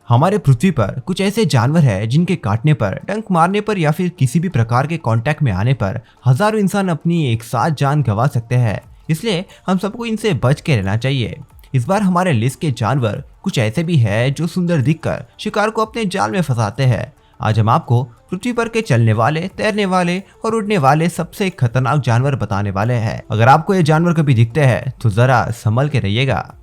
हमारे पृथ्वी पर कुछ ऐसे जानवर हैं जिनके काटने पर, डंक मारने पर या फिर किसी भी प्रकार के कांटेक्ट में आने पर हजारों इंसान अपनी एक साथ जान गंवा सकते हैं। इसलिए हम सबको इनसे बच के रहना चाहिए। इस बार हमारे लिस्ट के जानवर कुछ ऐसे भी हैं जो सुंदर दिखकर शिकार को अपने जाल में फंसाते हैं। आज हम आपको पृथ्वी पर के चलने वाले, तैरने वाले और उड़ने वाले सबसे खतरनाक जानवर बताने वाले हैं। अगर आपको ये जानवर कभी दिखते हैं तो जरा संभल के रहिएगा।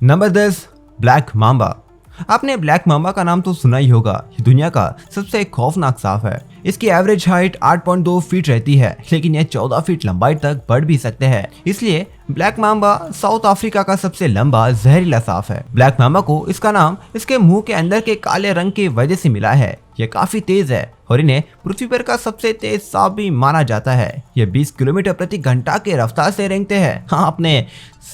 Number 10, black Mamba. आपने ब्लैक मांबा का नाम तो सुना ही होगा। ये दुनिया का सबसे खौफनाक सांप है। इसकी एवरेज हाइट 8.2 फीट रहती है, लेकिन यह 14 फीट लंबाई तक बढ़ भी सकते हैं। इसलिए ब्लैक मांबा साउथ अफ्रीका का सबसे लंबा जहरीला सांप है। ब्लैक मांबा को इसका नाम इसके मुंह के अंदर के काले रंग की वजह से मिला है। यह काफी तेज है और इन्हें पृथ्वी पर का सबसे तेज सांप भी माना जाता है। यह 20 किलोमीटर प्रति घंटा के रफ्तार से रेंगते हैं। हाँ, आपने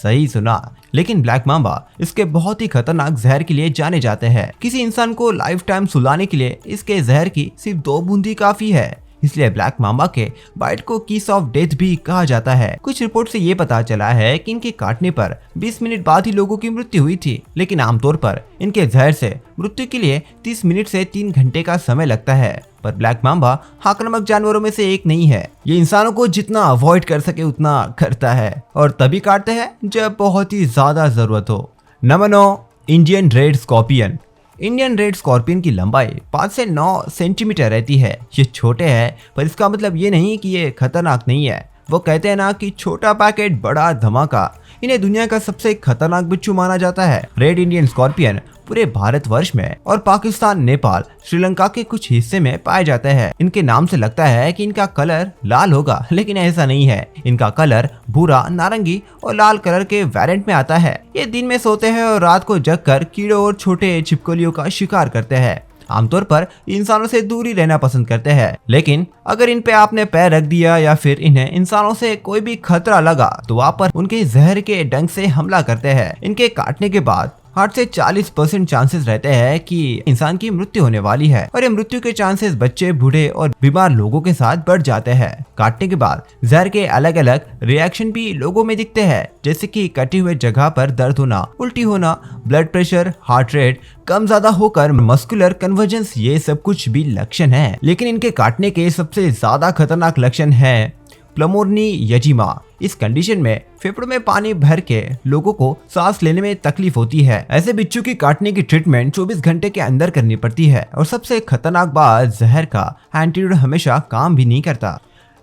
सही सुना। लेकिन ब्लैक मांबा इसके बहुत ही खतरनाक जहर के लिए जाने जाते हैं। किसी इंसान को लाइफ टाइम सुलाने के लिए इसके जहर की सिर्फ 2 बूंदी काफी है। इसलिए ब्लैक मांबा के बाइट को किस ऑफ डेथ भी कहा जाता है। कुछ रिपोर्ट से ये पता चला है कि इनके काटने पर 20 मिनट बाद ही लोगों की मृत्यु हुई थी, लेकिन आमतौर पर इनके जहर से मृत्यु के लिए 30 मिनट से 3 घंटे का समय लगता है। पर ब्लैक मांबा आक्रामक जानवरों में से एक नहीं है। ये इंसानों को जितना अवॉइड कर सके उतना करता है और तभी काटते हैं जब बहुत ही ज्यादा जरूरत हो। Number 9, Indian red scorpion. Indian red scorpion की लंबाई 5 से 9 सेंटीमीटर रहती है। ये छोटे हैं, पर इसका मतलब ये नहीं कि ये खतरनाक नहीं है। वो कहते हैं ना कि छोटा पैकेट बड़ा धमाका। इन्हें दुनिया का सबसे खतरनाक बिच्छू माना जाता है। रेड इंडियन स्कॉर्पियन पूरे भारतवर्ष में और पाकिस्तान, नेपाल, श्रीलंका के कुछ हिस्से में पाए जाते हैं। इनके नाम से लगता है कि इनका कलर लाल होगा, लेकिन ऐसा नहीं है। इनका कलर भूरा, नारंगी और लाल कलर के वेरिएंट में आता है। ये दिन में सोते हैं और रात को जगकर कीड़ों और छोटे छिपकलियों का शिकार करते हैं। आमतौर पर इंसानों से दूरी रहना पसंद करते हैं, लेकिन अगर इन पे आपने पैर रख दिया या फिर इन्हें इंसानों से कोई भी खतरा लगा तो वहाँ पर उनके जहर के डंक से हमला करते हैं। इनके काटने के बाद 8 से 40% चांसेस रहते हैं कि इंसान की मृत्यु होने वाली है और ये मृत्यु के चांसेस बच्चे, बूढ़े और बीमार लोगों के साथ बढ़ जाते हैं। काटने के बाद जहर के अलग अलग रिएक्शन भी लोगों में दिखते हैं, जैसे कि कटी हुए जगह पर दर्द होना, उल्टी होना, ब्लड प्रेशर, हार्ट रेट कम ज्यादा होकर मस्कुलर कन्वर्जेंस, ये सब कुछ भी लक्षण है। लेकिन इनके काटने के सबसे ज्यादा खतरनाक लक्षण है प्लमोर्नियजिमा। इस कंडीशन में फेफड़ों में पानी भर के लोगों को सांस लेने में तकलीफ होती है। ऐसे बिच्छू की काटने की ट्रीटमेंट 24 घंटे के अंदर करनी पड़ती है और सबसे खतरनाक बात, जहर का एंटीडोट हमेशा काम भी नहीं करता।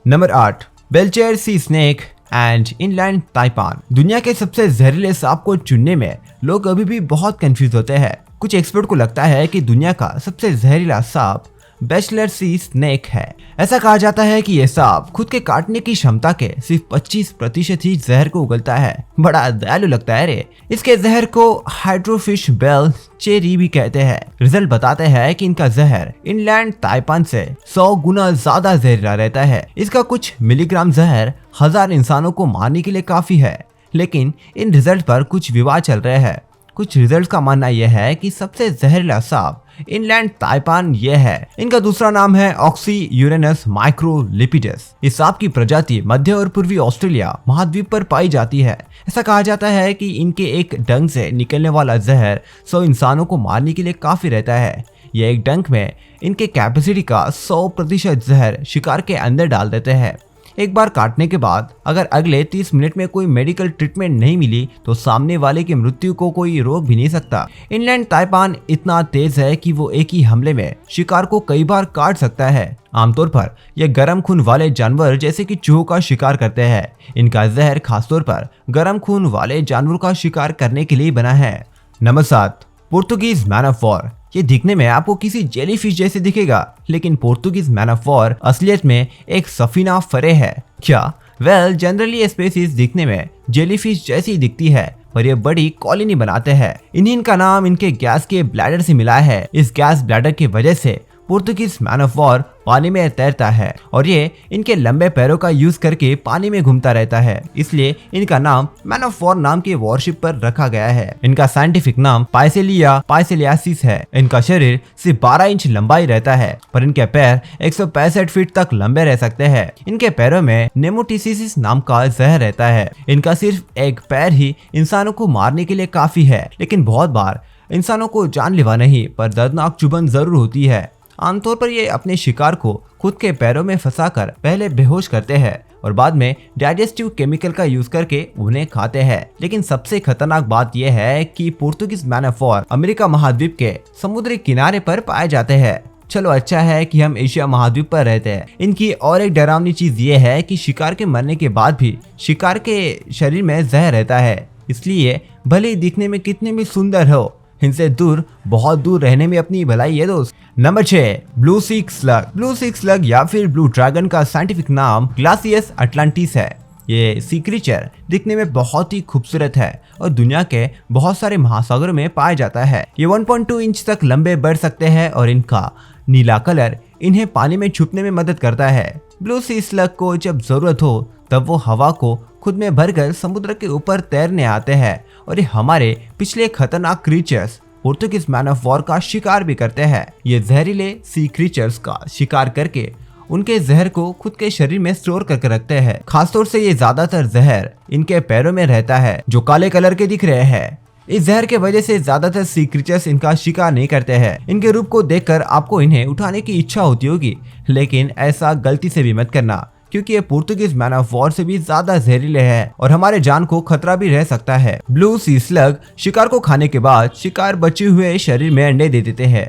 Number 8, Belcher sea snake and inland taipan. दुनिया के सबसे जहरीले सांप को चुनने में लोग अभी भी बहुत कंफ्यूज होते हैं। कुछ एक्सपर्ट को लगता है कि दुनिया का सबसे जहरीला सांप बैचलर सी स्नेक है। ऐसा कहा जाता है कि यह सांप खुद के काटने की क्षमता के सिर्फ 25% ही जहर को उगलता है। बड़ा दयालु लगता है रे। इसके जहर को हाइड्रोफिश बेल चेरी भी कहते हैं। रिजल्ट बताते हैं कि इनका जहर इनलैंड ताइपान से 100 गुना ज्यादा जहरीला रहता है। इसका कुछ मिलीग्राम जहर 1000 इंसानों को मारने के लिए काफी है। लेकिन इन रिजल्ट पर कुछ विवाद चल रहे हैं। कुछ रिजल्ट का मानना यह है कि सबसे जहरीला सांप इनलैंड ताइपान ये है। इनका दूसरा नाम है ऑक्सी यूरेनस माइक्रोलिपिडस। इस सांप की प्रजाति मध्य और पूर्वी ऑस्ट्रेलिया महाद्वीप पर पाई जाती है। ऐसा कहा जाता है कि इनके एक डंक से निकलने वाला जहर 100 इंसानों को मारने के लिए काफी रहता है। यह एक डंक में इनके कैपेसिटी का 100% जहर शिकार के अंदर डाल देते हैं। एक बार काटने के बाद अगर अगले 30 मिनट में कोई मेडिकल ट्रीटमेंट नहीं मिली तो सामने वाले की मृत्यु को कोई रोक भी नहीं सकता। इनलैंड ताइपान इतना तेज है कि वो एक ही हमले में शिकार को कई बार काट सकता है। आमतौर पर यह गर्म खून वाले जानवर जैसे कि चूहों का शिकार करते हैं। इनका जहर खासतौर पर गर्म खून वाले जानवरों का शिकार करने के लिए बना है। Number 7, Portuguese man of war. ये दिखने में आपको किसी जेलीफिश जैसे दिखेगा, लेकिन पोर्तुगीज मैन ऑफ वॉर असलियत में एक सफीना फरे है। क्या? वेल, जनरली ये स्पीशीज दिखने में जेलीफिश जैसी दिखती है, पर ये बड़ी कॉलोनी बनाते हैं। इनका नाम इनके गैस के ब्लैडर से मिला है। इस गैस ब्लैडर की वजह से पोर्तुगीज मैन ऑफ वॉर पानी में तैरता है और ये इनके लंबे पैरों का यूज करके पानी में घूमता रहता है। इसलिए इनका नाम मैन ऑफ वॉर नाम के वॉरशिप पर रखा गया है। इनका साइंटिफिक नाम पाइसेलिया पाइसेलियासिस है। इनका शरीर सिर्फ 12 इंच लंबाई रहता है, पर इनके पैर 165 फीट तक लंबे रह सकते हैं। इनके पैरों में नेमोटिसिस नाम का जहर रहता है। इनका सिर्फ एक पैर ही इंसानों को मारने के लिए काफी है, लेकिन बहुत बार इंसानों को जानलेवा नहीं पर दर्दनाक चुभन जरूर होती है। आमतौर पर ये अपने शिकार को खुद के पैरों में फंसाकर पहले बेहोश करते हैं और बाद में डाइजेस्टिव केमिकल का यूज करके उन्हें खाते हैं। लेकिन सबसे खतरनाक बात यह है कि पोर्तुगीज मैनाफोर अमेरिका महाद्वीप के समुद्री किनारे पर पाए जाते हैं। चलो अच्छा है कि हम एशिया महाद्वीप पर रहते हैं। इनकी और एक डरावनी चीज ये है कि शिकार के मरने के बाद भी शिकार के शरीर में जहर रहता है, इसलिए भले ही दिखने में कितने भी सुंदर हो, इनसे दूर, बहुत दूर रहने में अपनी भलाई है दोस्त। नंबर 6, ब्लू सी स्लग। ब्लू सी स्लग या फिर ब्लू ड्रैगन का साइंटिफिक नाम ग्लासियस अटलांटिस है। ये सी क्रीचर दिखने में बहुत ही खूबसूरत है और दुनिया के बहुत सारे महासागरों में पाया जाता है। ये 1.2 इंच तक लंबे बढ़ सकते हैं और इनका नीला कलर इन्हें पानी में छुपने में मदद करता है। ब्लू सी स्लग को जब जरूरत हो तब वो हवा को खुद में भरकर समुद्र के ऊपर तैरने आते हैं और ये हमारे पिछले खतरनाक creatures Portuguese man of war का शिकार भी करते हैं। ये जहरीले सी क्रीचर्स का शिकार करके उनके जहर को खुद के शरीर में स्टोर करके रखते हैं। खासतौर से ये ज्यादातर जहर इनके पैरों में रहता है जो काले कलर के दिख रहे हैं। इस जहर के वजह से ज्यादातर सी क्रीचर्स इनका शिकार नहीं करते हैं। इनके रूप को देखकर आपको इन्हें उठाने की इच्छा होती होगी, लेकिन ऐसा गलती से भी मत करना क्योंकि ये पोर्तुगीज मैन ऑफ वॉर से भी ज्यादा जहरीले हैं और हमारे जान को खतरा भी रह सकता है। ब्लू सी स्लग शिकार को खाने के बाद शिकार बचे हुए शरीर में अंडे दे देते हैं।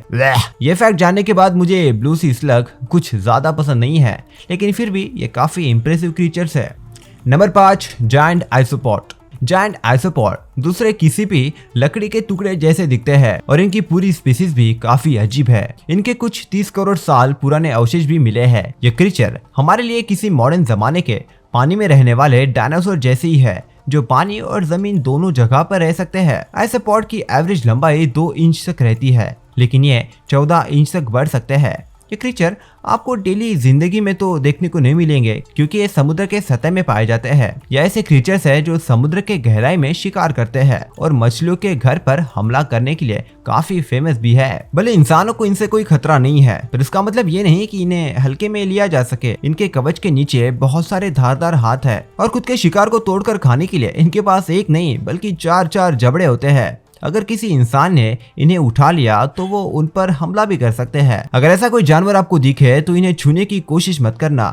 ये फैक्ट जानने के बाद मुझे ब्लू सी स्लग कुछ ज्यादा पसंद नहीं है, लेकिन फिर भी ये काफी इंप्रेसिव क्रीचर्स है। Number 5, giant isopod. Giant isopod दूसरे किसी भी लकड़ी के टुकड़े जैसे दिखते हैं और इनकी पूरी स्पीसीज भी काफी अजीब है। इनके कुछ 30 करोड़ साल पुराने अवशेष भी मिले हैं। ये क्रीचर हमारे लिए किसी मॉडर्न जमाने के पानी में रहने वाले डायनासोर जैसे ही है जो पानी और जमीन दोनों जगह पर रह सकते हैं। आइसोपॉड की एवरेज लंबाई 2 इंच तक रहती है, लेकिन ये 14 इंच तक बढ़ सकते हैं। ये क्रीचर आपको डेली जिंदगी में तो देखने को नहीं मिलेंगे क्योंकि ये समुद्र के सतह में पाए जाते हैं। यह ऐसे क्रीचर्स है जो समुद्र के गहराई में शिकार करते हैं और मछलियों के घर पर हमला करने के लिए काफी फेमस भी है। भले इंसानों को इनसे कोई खतरा नहीं है, पर इसका मतलब ये नहीं कि इन्हें हल्के में लिया जा सके। इनके कवच के नीचे बहुत सारे धारदार हाथ है और खुद के शिकार को तोड़कर खाने के लिए इनके पास एक नहीं बल्कि 4 जबड़े होते हैं। अगर किसी इंसान ने इन्हें उठा लिया तो वो उन पर हमला भी कर सकते हैं। अगर ऐसा कोई जानवर आपको दिखे तो इन्हें छूने की कोशिश मत करना।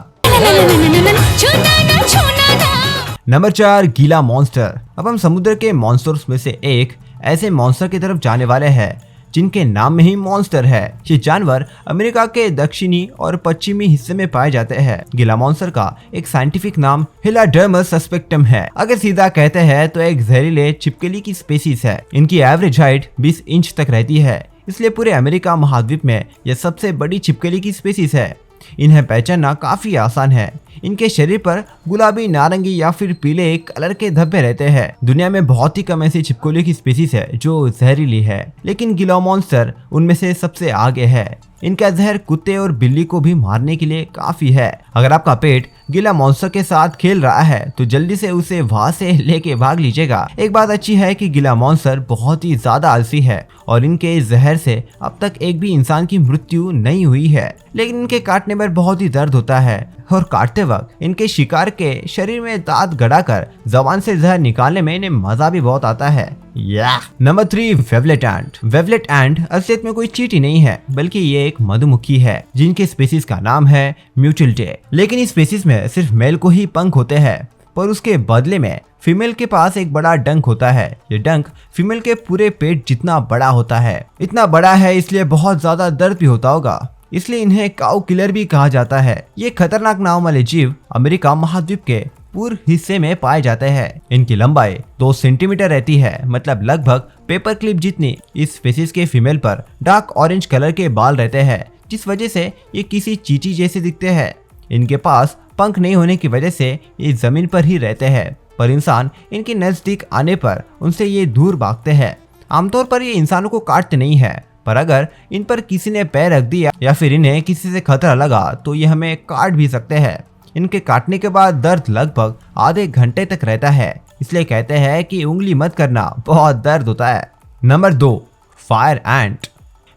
नंबर 4, गीला मॉन्स्टर। अब हम समुद्र के मॉन्स्टर्स में से एक ऐसे मॉन्स्टर की तरफ जाने वाले हैं जिनके नाम में ही मॉन्स्टर है। ये जानवर अमेरिका के दक्षिणी और पश्चिमी हिस्से में पाए जाते हैं। गीला मॉन्स्टर का एक साइंटिफिक नाम हिलाडर्मस सस्पेक्टम है। अगर सीधा कहते हैं तो एक जहरीले छिपकली की स्पीसीज है। इनकी एवरेज हाइट 20 इंच तक रहती है, इसलिए पूरे अमेरिका महाद्वीप में यह सबसे बड़ी छिपकली की स्पीसीज है। इन्हें पहचानना काफी आसान है। इनके शरीर पर गुलाबी, नारंगी या फिर पीले कलर के धब्बे रहते हैं। दुनिया में बहुत ही कम ऐसी छिपकलियों की स्पीसीज है जो जहरीली है, लेकिन गीला मॉन्स्टर उनमें से सबसे आगे है। इनका जहर कुत्ते और बिल्ली को भी मारने के लिए काफी है। अगर आपका पेट गीला मॉन्स्टर के साथ खेल रहा है तो जल्दी से उसे वहां से लेके भाग लीजिएगा। एक बात अच्छी है कि गीला मॉन्स्टर बहुत ही ज्यादा आलसी है और इनके जहर से अब तक एक भी इंसान की मृत्यु नहीं हुई है, लेकिन इनके काटने पर बहुत ही दर्द होता है और काटते वक्त इनके शिकार के शरीर में दांत गड़ाकर जबान से जहर निकालने में इन्हें मजा भी बहुत आता है। नंबर 3, वेवलेट एंट। वेवलेट एंट असलियत में कोई चींटी नहीं है बल्कि ये एक मधुमक्खी है जिनके स्पीसीज का नाम है म्यूटिल्टे। लेकिन इस स्पीसीज में सिर्फ मेल को ही पंख होते हैं, पर उसके बदले में फीमेल के पास एक बड़ा डंक होता है। ये डंक फीमेल के पूरे पेट जितना बड़ा होता है। इतना बड़ा है इसलिए बहुत ज्यादा दर्द भी होता होगा, इसलिए इन्हें काउ किलर भी कहा जाता है। ये खतरनाक नाम वाले जीव अमेरिका महाद्वीप के पूर्व हिस्से में पाए जाते हैं। इनकी लंबाई 2 सेंटीमीटर रहती है, मतलब लगभग पेपर क्लिप जितनी। इस स्पीसीज के फीमेल पर डार्क ऑरेंज कलर के बाल रहते हैं, जिस वजह से ये किसी चींटी जैसे दिखते हैं। इनके पास पंख नहीं होने की वजह से ये जमीन पर ही रहते हैं, पर इंसान इनके नजदीक आने पर उनसे ये दूर भागते हैं। आमतौर पर ये इंसानों को काटते नहीं है, पर अगर इन पर किसी ने पैर रख दिया या फिर इन्हें किसी से खतरा लगा तो ये हमें काट भी सकते हैं। इनके काटने के बाद दर्द लगभग आधे घंटे तक रहता है, इसलिए कहते हैं कि उंगली मत करना, बहुत दर्द होता है। नंबर 2, फायर एंट।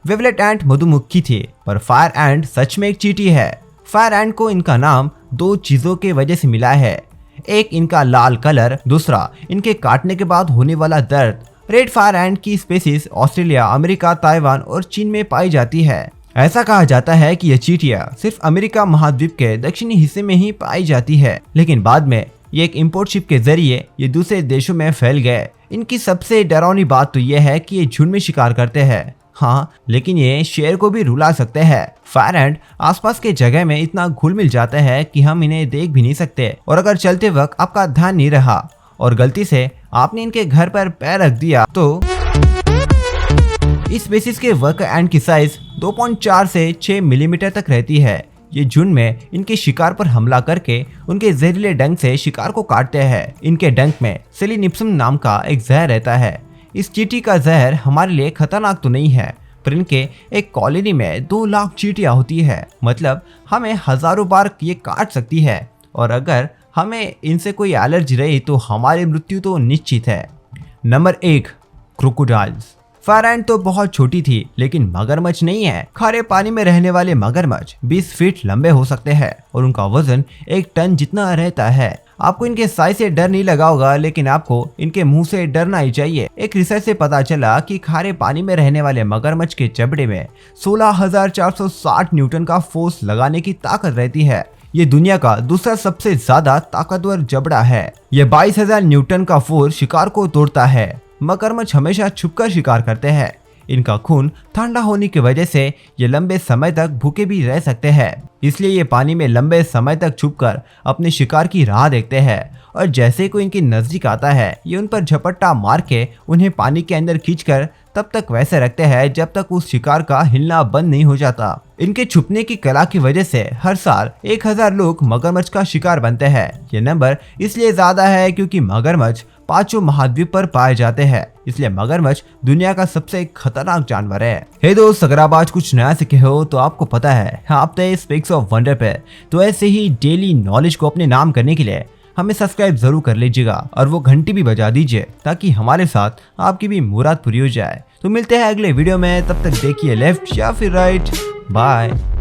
वेवलेट एंट मधुमक्खी थी, पर फायर एंट सच में एक चींटी है। फायर एंट को इनका नाम 2 चीजों के वजह से मिला है। एक इनका लाल कलर, दूसरा इनके काटने के बाद होने वाला दर्द। रेड फायर एंट की स्पीसीज ऑस्ट्रेलिया, अमेरिका, ताइवान और चीन में पाई जाती है। ऐसा कहा जाता है कि यह चींटियां सिर्फ अमेरिका महाद्वीप के दक्षिणी हिस्से में ही पाई जाती है, लेकिन बाद में ये एक इंपोर्ट शिप के जरिए ये दूसरे देशों में फैल गए। इनकी सबसे डरावनी बात तो यह है कि ये झुंड में शिकार करते हैं। हाँ, लेकिन ये शेर को भी रुला सकते हैं। फायर एंट आसपास के जगह में इतना घुल मिल जाता है कि हम इन्हें देख भी नहीं सकते, और अगर चलते वक्त आपका ध्यान नहीं रहा और गलती से आपने इनके घर पर पैर रख दिया तो इस स्पीसीज के वर्कर एंट की साइज 2.4 से 6 मिलीमीटर तक रहती है। ये झुंड में इनके शिकार पर हमला करके उनके जहरीले डंक से शिकार को काटते हैं। इनके डंक में सेलिनिप्सम नाम का एक जहर रहता है। इस चींटी का जहर हमारे लिए खतरनाक तो नहीं है, पर इनके एक कॉलोनी में 2 लाख चींटियां होती है। मतलब हमें हजारों बार ये काट सकती है, और अगर हमें इनसे कोई एलर्जी रही तो हमारी मृत्यु तो निश्चित है। Number 1, crocodiles. फायर एंट तो बहुत छोटी थी, लेकिन मगरमच्छ नहीं है। खारे पानी में रहने वाले मगरमच्छ 20 फीट लंबे हो सकते हैं और उनका वजन 1 टन जितना रहता है। आपको इनके साइज से डर नहीं लगा होगा, लेकिन आपको इनके मुंह से डरना ही चाहिए। एक रिसर्च से पता चला कि खारे पानी में रहने वाले मगरमच्छ के जबड़े में 16,460 न्यूटन का फोर्स लगाने की ताकत रहती है। ये दुनिया का दूसरा सबसे ज्यादा ताकतवर जबड़ा है। ये 22,000 न्यूटन का फोर्स शिकार को तोड़ता है। मगरमच्छ हमेशा छुपकर शिकार करते हैं। इनका खून ठंडा होने की वजह से ये लंबे समय तक भूखे भी रह सकते हैं, इसलिए ये पानी में लंबे समय तक छुपकर अपने शिकार की राह देखते हैं, और जैसे कोई इनके नजदीक आता है ये उन पर झपट्टा मार के उन्हें पानी के अंदर खींचकर तब तक वैसे रखते हैं जब तक उस शिकार का हिलना बंद नहीं हो जाता। इनके छुपने की कला की वजह से हर साल 1000 लोग मगरमच्छ का शिकार बनते हैं। ये नंबर इसलिए ज्यादा है क्योंकि मगरमच्छ 5 महाद्वीप पर पाए जाते हैं, इसलिए मगरमच्छ दुनिया का सबसे खतरनाक जानवर है। हे दोस्त, अगर आप आज कुछ नया सीखे हो तो आपको पता है आप थे स्पीक्स ऑफ वंडर पे, तो ऐसे ही डेली नॉलेज को अपने नाम करने के लिए हमें सब्सक्राइब जरूर कर लीजिएगा और वो घंटी भी बजा दीजिए ताकि हमारे साथ आपकी भी मुराद पूरी हो जाए। तो मिलते हैं अगले वीडियो में, तब तक देखिए लेफ्ट या फिर राइट। बाय।